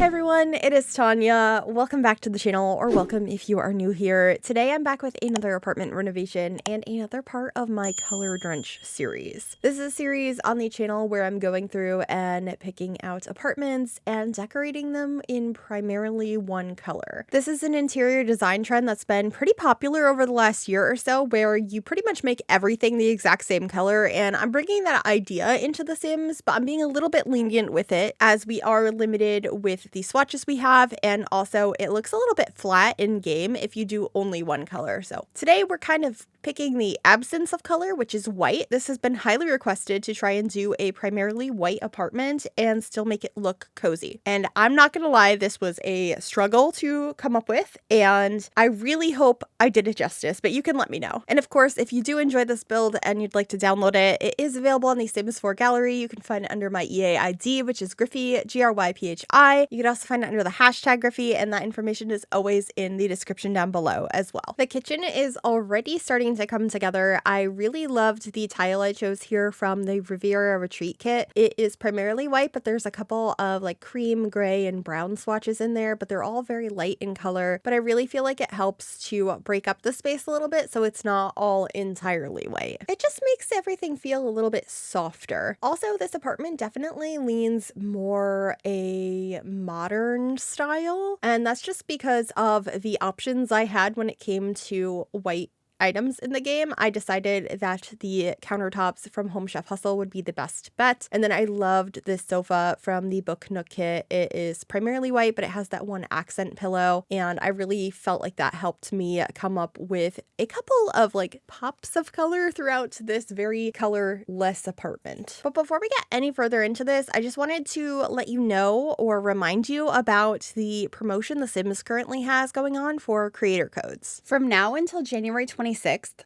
Hey everyone, it is Tanya. Welcome back to the channel, or welcome if you are new here. Today I'm back with another apartment renovation and another part of my Color-Drenched series. This is a series on the channel where I'm going through and picking out apartments and decorating them in primarily one color. This is an interior design trend that's been pretty popular over the last year or so, where you pretty much make everything the exact same color, and I'm bringing that idea into The Sims, but I'm being a little bit lenient with it as we are limited with the swatches we have, and also it looks a little bit flat in game if you do only one color. So today we're kind of picking the absence of color, which is white. This has been highly requested to try and do a primarily white apartment and still make it look cozy. And I'm not gonna lie, this was a struggle to come up with, and I really hope I did it justice, but you can let me know. And of course, if you do enjoy this build and you'd like to download it, it is available on the Sims 4 gallery. You can find it under my EA ID, which is Gryphi, Gryphi. You can also find it under the hashtag Gryphi, and that information is always in the description down below as well. The kitchen is already starting to come together. I really loved the tile I chose here from the Riviera Retreat kit. It is primarily white, but there's a couple of like cream, gray, and brown swatches in there, but they're all very light in color. But I really feel like it helps to break up the space a little bit so it's not all entirely white. It just makes everything feel a little bit softer. Also, this apartment definitely leans more a modern style, and that's just because of the options I had when it came to white items in the game. I decided that the countertops from Home Chef Hustle would be the best bet. And then I loved this sofa from the Book Nook kit. It is primarily white, but it has that one accent pillow. And I really felt like that helped me come up with a couple of like pops of color throughout this very colorless apartment. But before we get any further into this, I just wanted to let you know or remind you about the promotion The Sims currently has going on for creator codes. From now until January 26th,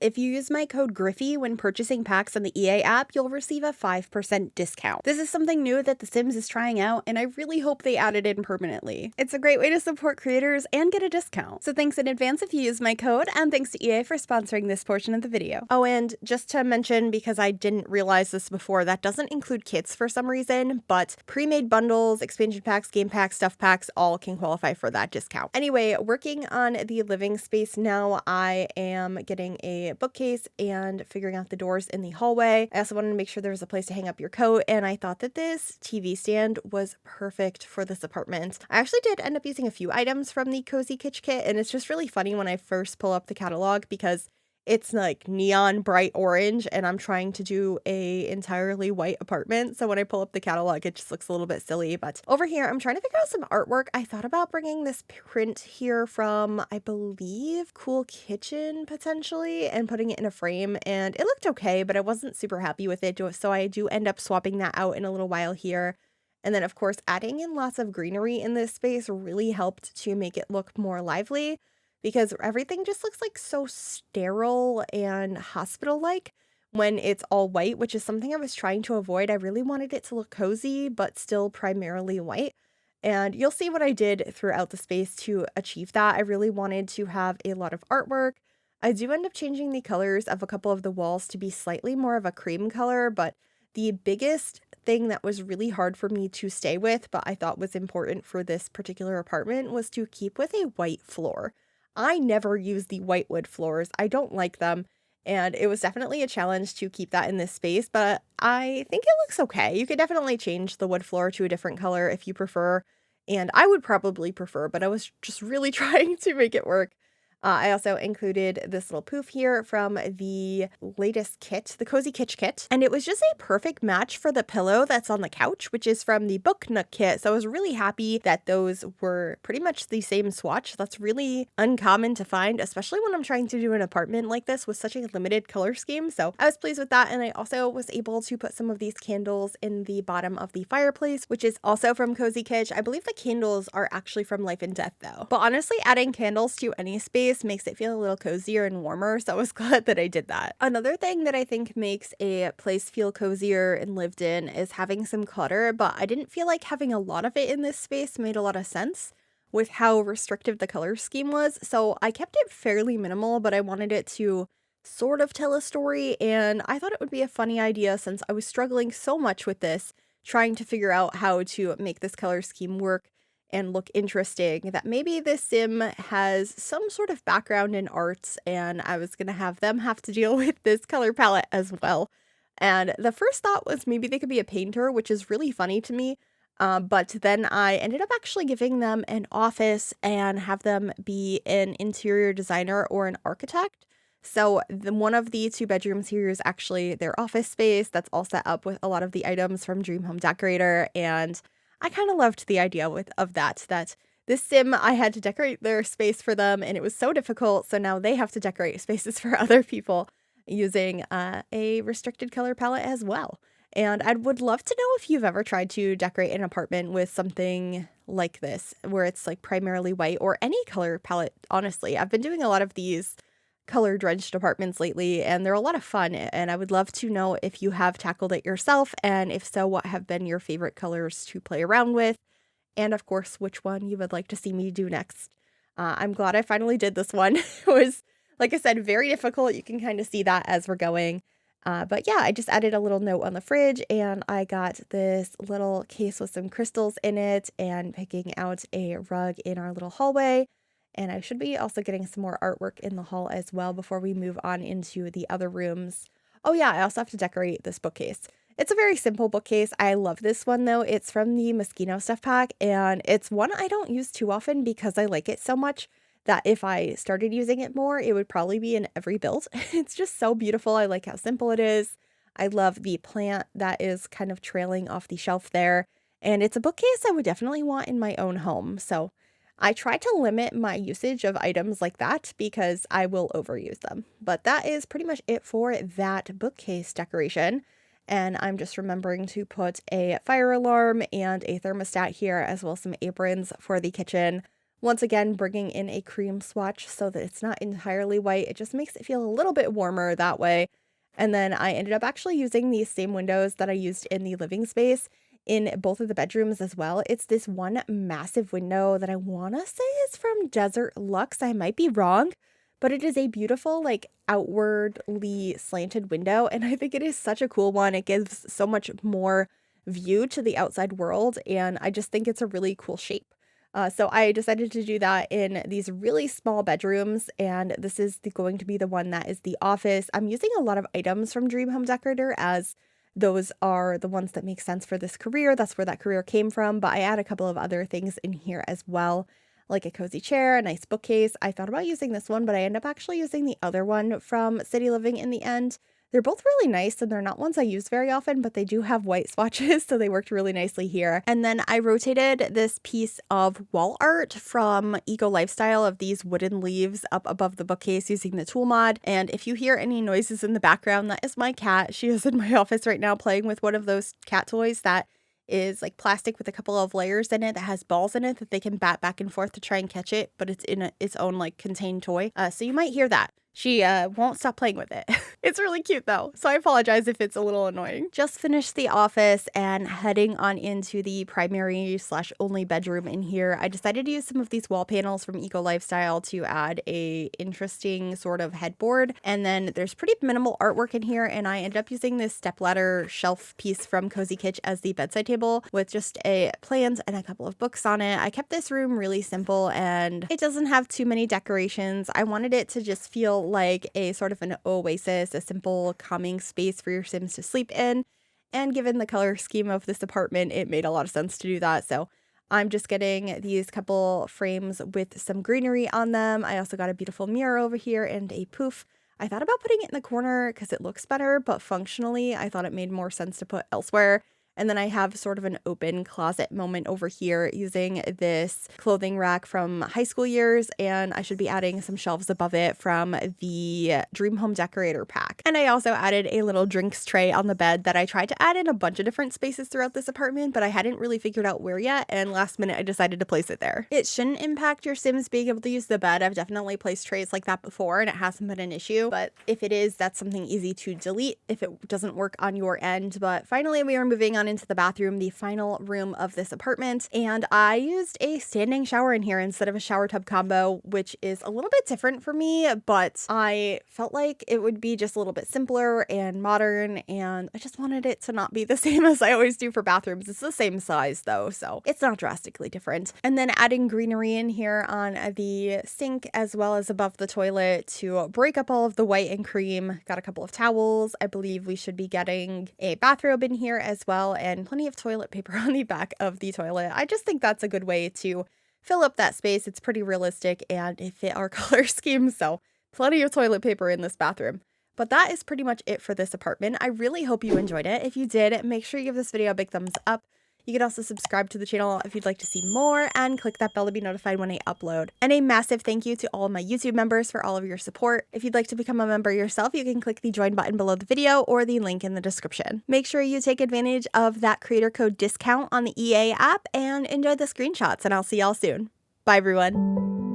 if you use my code Gryphi when purchasing packs on the EA app, you'll receive a 5% discount. This is something new that The Sims is trying out, and I really hope they add it in permanently. It's a great way to support creators and get a discount. So thanks in advance if you use my code, and thanks to EA for sponsoring this portion of the video. Oh, and just to mention, because I didn't realize this before, that doesn't include kits for some reason, but pre-made bundles, expansion packs, game packs, stuff packs, all can qualify for that discount. Anyway, working on the living space now, I am getting a bookcase and figuring out the doors in the hallway. I also wanted to make sure there was a place to hang up your coat, and I thought that this TV stand was perfect for this apartment. I actually did end up using a few items from the Cozy Kitsch kit, and it's just really funny when I first pull up the catalog because it's like neon bright orange, and I'm trying to do a entirely white apartment. So when I pull up the catalog, it just looks a little bit silly. But over here, I'm trying to figure out some artwork. I thought about bringing this print here from, I believe, Cool Kitchen potentially, and putting it in a frame. And it looked okay, but I wasn't super happy with it. So I do end up swapping that out in a little while here. And then, of course, adding in lots of greenery in this space really helped to make it look more lively, because everything just looks like so sterile and hospital-like when it's all white, which is something I was trying to avoid. I really wanted it to look cozy, but still primarily white. And you'll see what I did throughout the space to achieve that. I really wanted to have a lot of artwork. I do end up changing the colors of a couple of the walls to be slightly more of a cream color, but the biggest thing that was really hard for me to stay with, but I thought was important for this particular apartment, was to keep with a white floor. I never use the white wood floors. I don't like them, and it was definitely a challenge to keep that in this space, but I think it looks okay. You could definitely change the wood floor to a different color if you prefer, and I would probably prefer, but I was just really trying to make it work. I also included this little poof here from the latest kit, the Cozy Kitsch kit, and it was just a perfect match for the pillow that's on the couch, which is from the Book Nook kit. So I was really happy that those were pretty much the same swatch. That's really uncommon to find, especially when I'm trying to do an apartment like this with such a limited color scheme. So I was pleased with that, and I also was able to put some of these candles in the bottom of the fireplace, which is also from Cozy Kitsch. I believe the candles are actually from Life and Death though. But honestly, adding candles to any space makes it feel a little cozier and warmer, so I was glad that I did that. Another thing that I think makes a place feel cozier and lived in is having some clutter, but I didn't feel like having a lot of it in this space made a lot of sense with how restrictive the color scheme was, so I kept it fairly minimal, but I wanted it to sort of tell a story, and I thought it would be a funny idea since I was struggling so much with this, trying to figure out how to make this color scheme work and look interesting, that maybe this sim has some sort of background in arts, and I was gonna have them have to deal with this color palette as well. And the first thought was maybe they could be a painter, which is really funny to me. But then I ended up actually giving them an office and have them be an interior designer or an architect. So one of the 2 bedrooms here is actually their office space that's all set up with a lot of the items from Dream Home Decorator, and I kind of loved the idea of that this sim, I had to decorate their space for them, and it was so difficult, so now they have to decorate spaces for other people using a restricted color palette as well. And I would love to know if you've ever tried to decorate an apartment with something like this, where it's like primarily white or any color palette, honestly. I've been doing a lot of these color-drenched apartments lately, and they're a lot of fun, and I would love to know if you have tackled it yourself, and if so, what have been your favorite colors to play around with, and of course, which one you would like to see me do next. I'm glad I finally did this one. It was, like I said, very difficult. You can kind of see that as we're going. But yeah, I just added a little note on the fridge, and I got this little case with some crystals in it, and picking out a rug in our little hallway. And I should be also getting some more artwork in the hall as well before we move on into the other rooms. Oh yeah, I also have to decorate this bookcase. It's a very simple bookcase. I love this one though. It's from the Myshuno stuff pack, and it's one I don't use too often because I like it so much that if I started using it more, it would probably be in every build. It's just so beautiful. I like how simple it is. I love the plant that is kind of trailing off the shelf there. And it's a bookcase I would definitely want in my own home. So I try to limit my usage of items like that because I will overuse them. But that is pretty much it for that bookcase decoration. And I'm just remembering to put a fire alarm and a thermostat here, as well as some aprons for the kitchen. Once again, bringing in a cream swatch so that it's not entirely white. It just makes it feel a little bit warmer that way. And then I ended up actually using these same windows that I used in the living space in both of the bedrooms as well. It's this one massive window that I want to say is from Desert Luxe. I might be wrong, but it is a beautiful, like, outwardly slanted window, and I think it is such a cool one. It gives so much more view to the outside world, and I just think it's a really cool shape. So I decided to do that in these really small bedrooms, and this is going to be the one that is the office. I'm using a lot of items from Dream Home Decorator, as those are the ones that make sense for this career. That's where that career came from, but I add a couple of other things in here as well, like a cozy chair, a nice bookcase. I thought about using this one, but I end up actually using the other one from City Living in the end. They're both really nice, and they're not ones I use very often, but they do have white swatches, so they worked really nicely here. And then I rotated this piece of wall art from Eco Lifestyle of these wooden leaves up above the bookcase using the tool mod. And if you hear any noises in the background, that is my cat. She is in my office right now playing with one of those cat toys that is like plastic with a couple of layers in it that has balls in it that they can bat back and forth to try and catch it, but it's in its own like contained toy. So you might hear that. She won't stop playing with it. It's really cute though, so I apologize if it's a little annoying. Just finished the office and heading on into the primary slash only bedroom in here. I decided to use some of these wall panels from Eco Lifestyle to add a interesting sort of headboard. And then there's pretty minimal artwork in here, and I ended up using this stepladder shelf piece from Cozy Kitsch as the bedside table with just a plant and a couple of books on it. I kept this room really simple, and it doesn't have too many decorations. I wanted it to just feel like a sort of an oasis, a simple calming space for your Sims to sleep in. And given the color scheme of this apartment, it made a lot of sense to do that. So I'm just getting these couple frames with some greenery on them. I also got a beautiful mirror over here and a poof. I thought about putting it in the corner because it looks better, but functionally I thought it made more sense to put elsewhere. And then I have sort of an open closet moment over here using this clothing rack from high school years, and I should be adding some shelves above it from the Dream Home Decorator pack. And I also added a little drinks tray on the bed that I tried to add in a bunch of different spaces throughout this apartment, but I hadn't really figured out where yet, and last minute I decided to place it there. It shouldn't impact your Sims being able to use the bed. I've definitely placed trays like that before, and it hasn't been an issue, but if it is, that's something easy to delete if it doesn't work on your end. But finally we are moving on on into the bathroom, the final room of this apartment, and I used a standing shower in here instead of a shower tub combo, which is a little bit different for me, but I felt like it would be just a little bit simpler and modern, and I just wanted it to not be the same as I always do for bathrooms. It's the same size though, so it's not drastically different. And then adding greenery in here on the sink as well as above the toilet to break up all of the white and cream. Got a couple of towels. I believe we should be getting a bathrobe in here as well, and plenty of toilet paper on the back of the toilet. I just think that's a good way to fill up that space. It's pretty realistic and it fit our color scheme, so plenty of toilet paper in this bathroom. But that is pretty much it for this apartment. I really hope you enjoyed it. If you did, make sure you give this video a big thumbs up. You can also subscribe to the channel if you'd like to see more, and click that bell to be notified when I upload. And a massive thank you to all of my YouTube members for all of your support. If you'd like to become a member yourself, you can click the join button below the video or the link in the description. Make sure you take advantage of that creator code discount on the EA app and enjoy the screenshots, and I'll see y'all soon. Bye everyone.